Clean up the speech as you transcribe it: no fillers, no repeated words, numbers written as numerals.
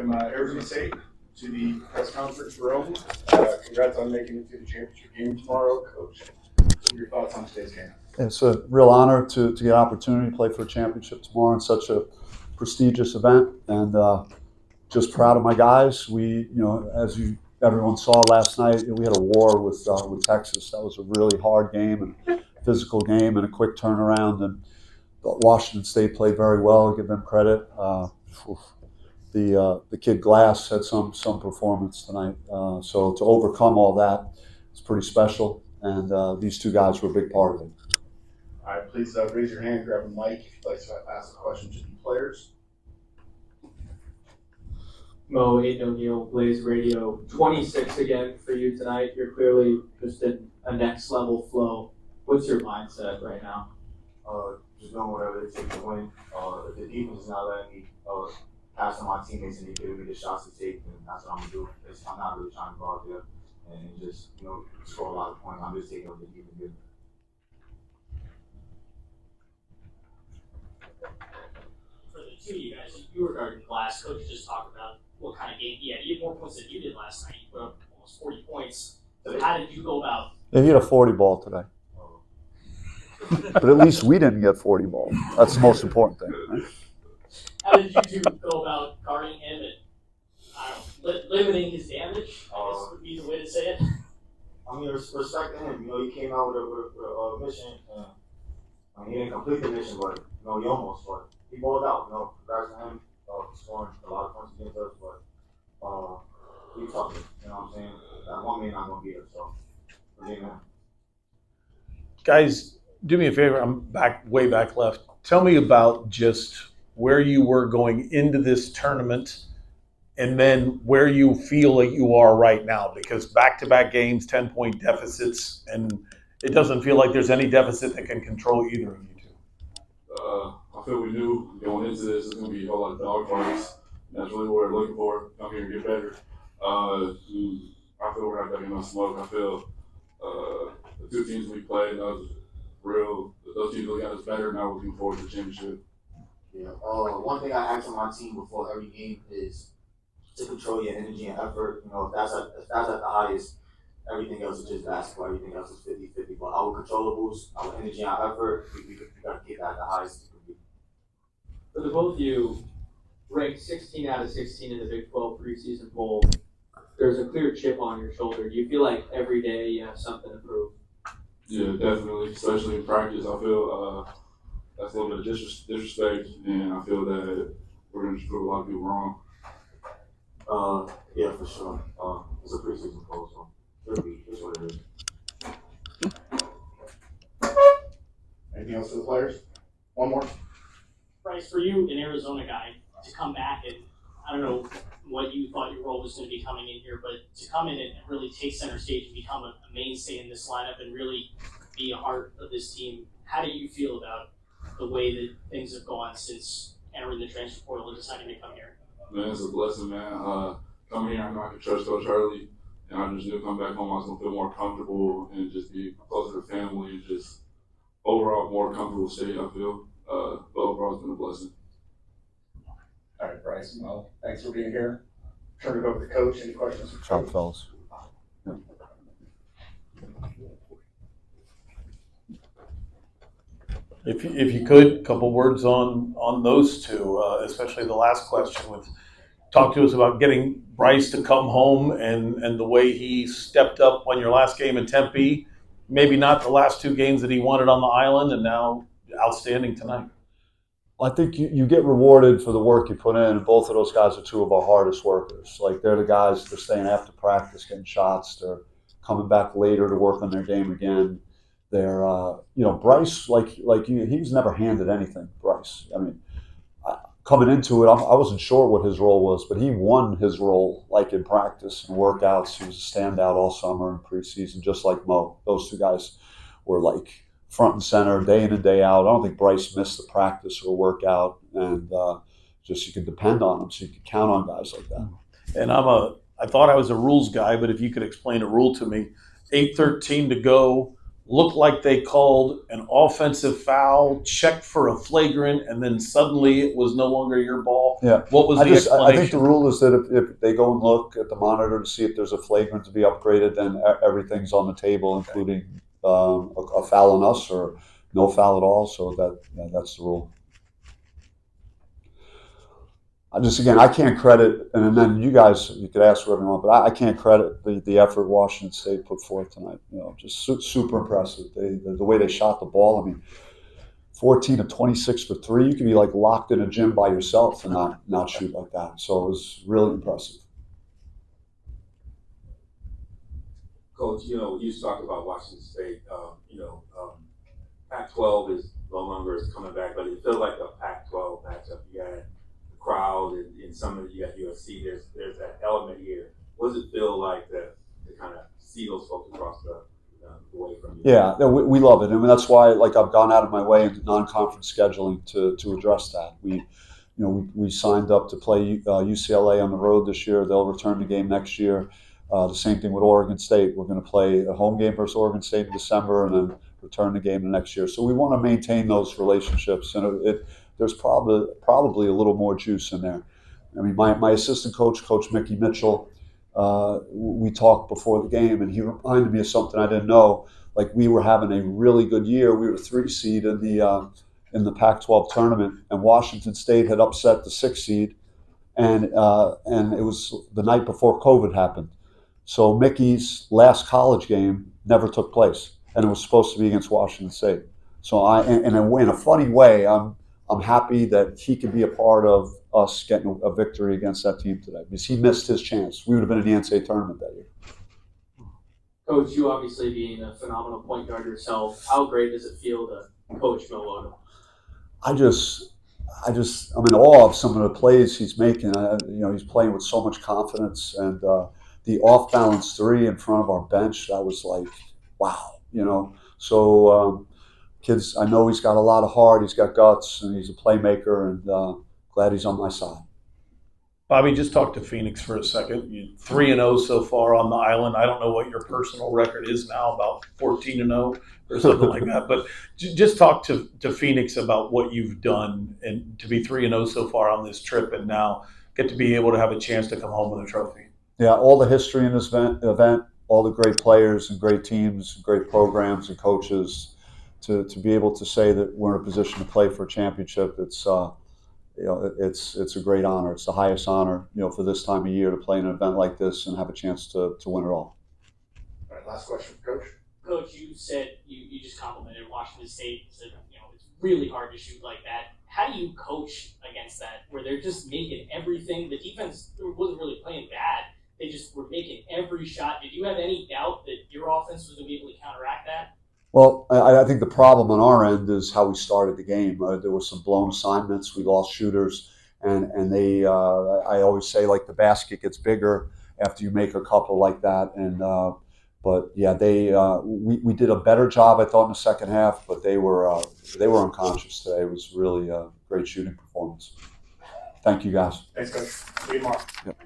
welcome Arizona State to the press conference room. Congrats on making it to the championship game tomorrow, Coach. What are your thoughts on today's game? It's a real honor to get an opportunity to play for a championship tomorrow in such a prestigious event, and just proud of my guys. We, as everyone saw last night, we had a war with Texas. That was a really hard game and physical game and a quick turnaround. And Washington State played very well. I'll give them credit. The kid Glass had some performance tonight. So to overcome all that, it's pretty special. And these two guys were a big part of it. All right, please raise your hand, grab a mic if you'd like to ask a question to the players. Moe Odum Blaze Radio, 26 again for you tonight. You're clearly just in a next level flow. What's your mindset right now? Just doing whatever it takes to win. If the defense is not letting me pass on my teammates and they're giving me the shots to take, then that's what I'm gonna do. I'm not really trying to go out there and just score a lot of points. I'm just taking what the defense gives me. For the two of you guys, you regarding Glass, Coach just talked about what kind of game he had. He had more points than you did last night. You put up almost 40 points. So how did you go about? Yeah, he had a 40 ball today. But at least we didn't get 40 balls. That's the most important thing. Right? How did you two go about guarding him and limiting his damage? I guess would be the way to say it. I mean, respecting him. He came out with a mission. He didn't complete the mission, but he almost. But he balled out. Congrats to him. Scoring a lot of points against us, but we tough. You know what I'm saying? That one man not gonna be there. So, man. Guys, do me a favor. I'm way back left. Tell me about just where you were going into this tournament and then where you feel like you are right now, because back-to-back games, 10-point deficits, and it doesn't feel like there's any deficit that can control either of you two. I feel we knew going into this, it's going to be a whole lot of dog fights. That's really what we're looking for. Come here and get better. I feel we're not getting enough smoke. I feel the two teams we played, those teams really got us better. Now we're looking forward to the championship. Yeah. One thing I ask on my team before every game is to control your energy and effort. If that's at the highest, everything else is just basketball. Everything else is 50-50. But our controllables, our energy and our effort, we got to keep that at the highest. For the both of you, ranked 16 out of 16 in the Big 12 preseason poll, there's a clear chip on your shoulder. Do you feel like every day you have something to prove? Yeah, definitely. Especially in practice, I feel that's a little bit of disrespect, and I feel that we're going to prove a lot of people wrong. Yeah, for sure. It's a preseason poll, so it's what it is. Anything else for the players? One more. Bryce, for you, an Arizona guy, to come back and I don't know what you thought your role was going to be coming in here, but to come in and really take center stage and become a mainstay in this lineup and really be a heart of this team, how do you feel about the way that things have gone since entering the transfer portal and deciding to come here? Man, it's a blessing, man. Coming here, I know I can trust Coach Hurley, and I just knew coming back home I was going to feel more comfortable and just be closer to family and just overall more comfortable state, I feel. But overall, it's been a blessing. All right, Bryce. Well, thanks for being here. Turn it over to Coach. Any questions? Ciao, fellas. Yeah. If you could, a couple words on those two, especially the last question. Talk to us about getting Bryce to come home and the way he stepped up on your last game in Tempe. Maybe not the last two games that he wanted on the island, and now outstanding tonight. I think you get rewarded for the work you put in, and both of those guys are two of our hardest workers. Like, they're the guys that are staying after practice, getting shots. They're coming back later to work on their game again. They're, Bryce, like you, he was never handed anything, Bryce. I mean, coming into it, I wasn't sure what his role was, but he won his role, like in practice and workouts. He was a standout all summer and preseason, just like Moe. Those two guys were like front and center, day in and day out. I don't think Bryce missed a practice or a workout, and just you could depend on him, so you could count on guys like that. And I thought I was a rules guy, but if you could explain a rule to me, 8:13 to go, looked like they called an offensive foul, checked for a flagrant, and then suddenly it was no longer your ball. Yeah. What was the explanation? I think the rule is that if they go and look at the monitor to see if there's a flagrant to be upgraded, then everything's on the table, including a foul on us or no foul at all. So that's the rule. I can't credit, and then you guys, you could ask whatever you want, but I can't credit the effort Washington State put forth tonight. Just super impressive. The way they shot the ball. I mean, 14 of 26 for three. You could be like locked in a gym by yourself and not shoot like that. So it was really impressive. Coach, you talked about Washington State. Pac-12 is no longer coming back, but it feels like a Pac-12 matchup. You got the crowd, and in some of you got USC. There's that element here. What does it feel like to kind of see those folks across the way from you? Yeah, we love it. I mean, that's why I've gone out of my way into non-conference scheduling to address that. We signed up to play UCLA on the road this year. They'll return the game next year. The same thing with Oregon State. We're going to play a home game versus Oregon State in December and then return the game the next year. So we want to maintain those relationships, and there's probably a little more juice in there. I mean, my assistant coach, Coach Mickey Mitchell, we talked before the game, and he reminded me of something I didn't know. Like, we were having a really good year. We were 3 seed in the Pac-12 tournament, and Washington State had upset the 6 seed, and it was the night before COVID happened. So Mickey's last college game never took place, and it was supposed to be against Washington State. So in a funny way, I'm happy that he could be a part of us getting a victory against that team today, because he missed his chance. We would have been in the NCAA tournament that year. Coach, you obviously being a phenomenal point guard yourself, how great does it feel to coach Moe Odum? I'm in awe of some of the plays he's making. He's playing with so much confidence, and the off-balance three in front of our bench, I was like, wow, So kids, I know he's got a lot of heart, he's got guts, and he's a playmaker, and glad he's on my side. Bobby, just talk to Phoenix for a second. You're 3-0 so far on the island. I don't know what your personal record is now, about 14-0 or something like that. But just talk to Phoenix about what you've done, and to be 3-0 so far on this trip, and now get to be able to have a chance to come home with a trophy. Yeah, all the history in this event, all the great players and great teams, great programs and coaches, to be able to say that we're in a position to play for a championship, it's a great honor. It's the highest honor, for this time of year, to play in an event like this and have a chance to win it all. All right, last question, Coach. Coach, you said you just complimented Washington State. Said it's really hard to shoot like that. How do you coach against that, where they're just making everything? The defense wasn't really playing bad. They just were making every shot. Did you have any doubt that your offense was going to be able to counteract that? Well, I think the problem on our end is how we started the game. There were some blown assignments. We lost shooters, and they. I always say, like, the basket gets bigger after you make a couple like that. And but yeah, we did a better job, I thought, in the second half. But they were unconscious today. It was really a great shooting performance. Thank you, guys. Thanks, Coach. See you tomorrow. Yep.